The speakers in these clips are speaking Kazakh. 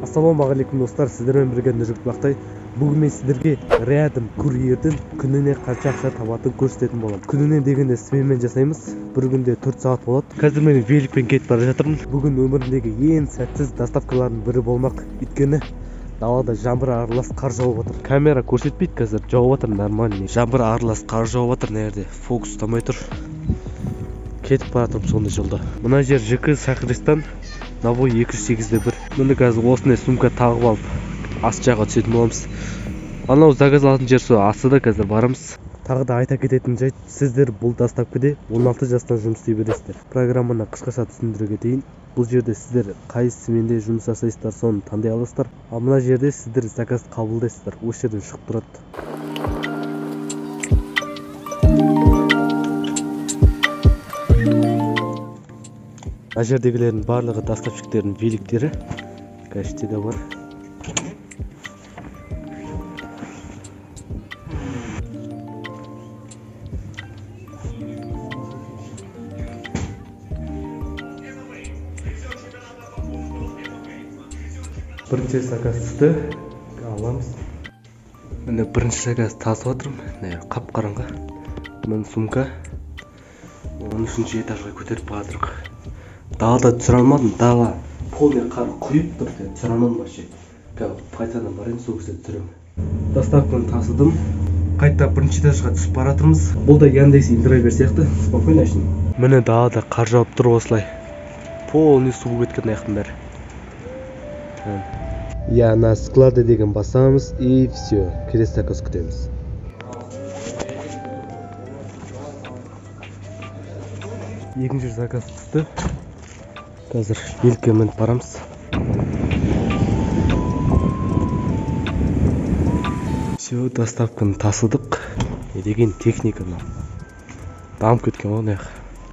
Ассалаумағалейкум достар, сіздермен бірге Нұржігіт Бақтай. Бүгін мен сіздерге рядом курьерден күніне қанша ақша табатынын көрсететін боламын. Күніне дегенде сменмен жасаймыз. Бір күнде 4 сағат болады. Қазір мен великпен кетіп бара жатырмын. Бүгін өмірімдегі ең сәтсіз доставкалардың бірі болмақ. Өйткені далада жаңбыр аралас қар жауып отыр. Камера көрсетпейді қазір, жауып отыр нормально. Жаңбыр аралас қар жауып отыр, нерде фокус ұстамай тұр. Кетіп бара жатырмын сондай жолда. Мына жер ЖК Сахристан, Навой 208-1. Міне қазір осындай сумка тағып алып ас жаққа түсетін боламыз. Анау заказ алатын жер сол астыда, қазір барамыз. Тағы да айта кететін жайт, сіздер бұл доставкада 16 жастан жұмыс істей бересіздер. Программаны қысқаша түсіндіре кетейін. Бұл жерде сіздер қайсы сменде жұмыс жасайсыздар, соны таңдай аласыздар. Ал мына жерде сіздер заказ қабылдайсыздар. Осы жерден шығып тұрады. Мына жердегілердің барлығы доставщиктердің великтері. Кәште де бар. Бірінші заказ түсті. Аламыз. Міне бірінші заказ тасып отырмын. Қап-қараңғы. Міне сумка. 13-ші этажға көтеріп бара жатырмық. Далада түсіре алмадым, дала полный қар құйып тұр, түсіре алмадым вообще. Қайтадан барайын, сол кезде түсіремін. Доставканы тасыдым. Қайта бірінші этажға түсіп бара жатырмыз. Бұл да Яндекс индрайвер сияқты, спокойно үшін. Міне далада қар жауып тұр осылай. Полный су болып кеткен аяқтың бәрі. Я на склады деген басамыз и все. Келесі заказ күтеміз. Екінші заказ түсті. Қазір великке мініп барамыз. Все, доставканы тасыдық. Деген техниканы дамып кеткен ғой.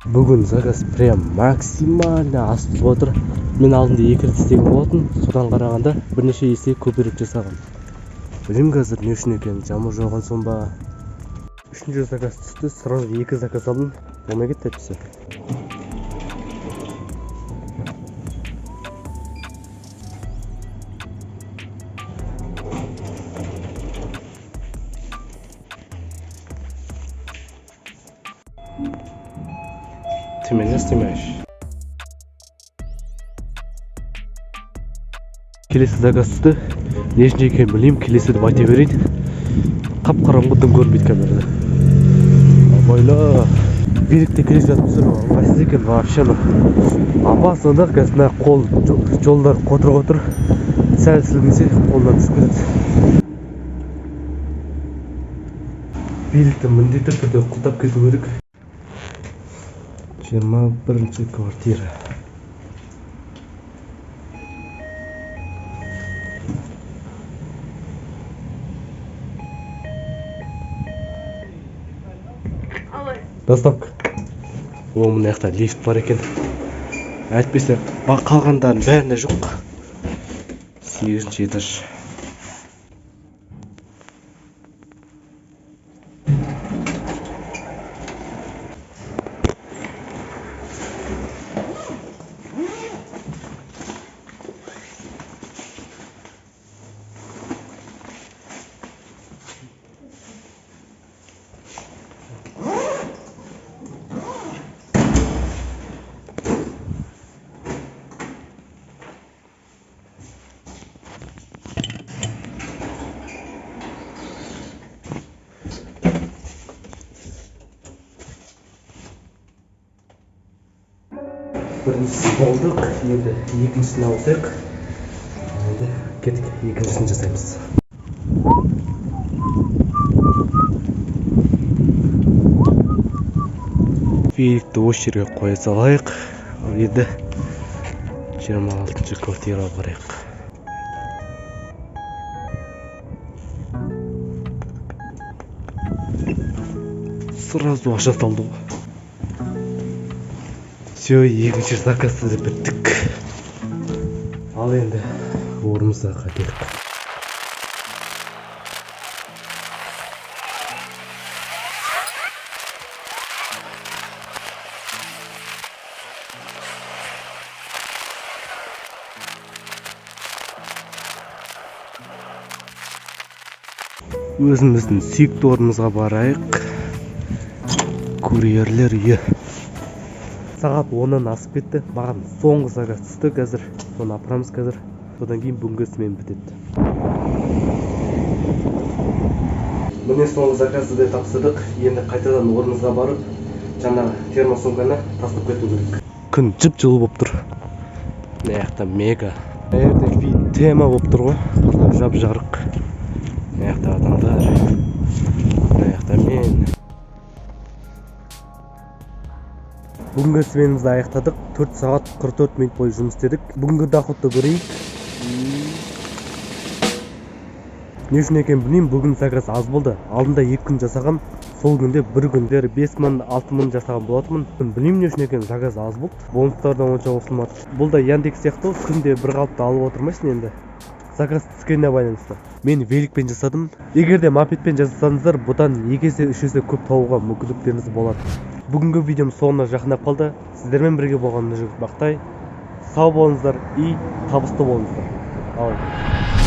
Бүгін заказ прям максимально асып отыр. Мен алдында 2 рет істеген болатын, содан қарағанда бірнеше есе көбірек жасаған. Білмеймін қазір не үшін екен, жамыр жауған соң ба. Үшінші заказ түсті, сразу 2 заказ алдым. Болмай кетті әйтпесе. Ты меня снимаешь? Келесі заказ түсті. Нешінде екен білеймін, келесі деп айта берейін. Қап-қараңғыдан көрінбейді камерада. Абайла. Билікте келе жатып жүр, ыңғайсыз екен вообще. Опасно, қазір қол жолдар қотыр-қотыр. Сәл сілкінсе қолдан түсіп кетеді. Билікті міндетті түрде құлтап кету керек. 21-ші квартира. Доставка. О, мына жақта лифт бар екен. Әйтпесе қалғандардың бәрінде жоқ. 8-ші этаж. Біріншісі болдық, енді екіншісін алсақ. Енді кеттік, екіншісін жасаймыз. Великті осы жерге қоя салайық. Енді 26-ші квартираға барайық. Сразу ақша салды ғой. Все, екінші заказды да біттік. Ал енді орнымызға қайтайық. өзіміздің сүйікті орнымызға барайық. Курьерлер үйі. Сағат 10-нан асып кетті. Маған соңғы заказ түсті қазір. Соны апарамыз қазір. Содан кейін бүгінгі смена бітеді. Міне соңғы заказды да тапсырдық. Енді қайтадан орнымызға барып, жаңа термосумканы тастап кету керек. Күн жып-жылы болып тұр. Мына жақта мега. Мына жерде вид тема болып тұр ғой. Жап-жарық. Мына жақта адамдар. Мына жақта мен. Бүгінгі сменамызды аяқтадық. 4 сағат 44 минут бойы жұмыс істедік. Бүгінгі доходты көрейік. Не үшін екен білмеймін, бүгін заказ аз болды. Алдында 2 күн жасаған, сол күнде бір күндері 5 мың, 6 мың жасаған болатынмын. Білмеймін не үшін екен заказ аз болды. Бонустардан онша қосылмады. Бұл да Яндекс сияқты, күнде бір қалыпты алып отырмайсың енді. Заказ түскеніне байланысты. Мен великпен жасадым. Егер де мопедпен жасасаңыздар, бұдан 2 есе 3 есе көп табуға мүмкіндіктеріңіз болады. Бүгінгі видеом соңына жақындап қалды. Сіздермен бірге болғанымды бақтай. Сау болыңыздар и табысты болыңыздар. Ал.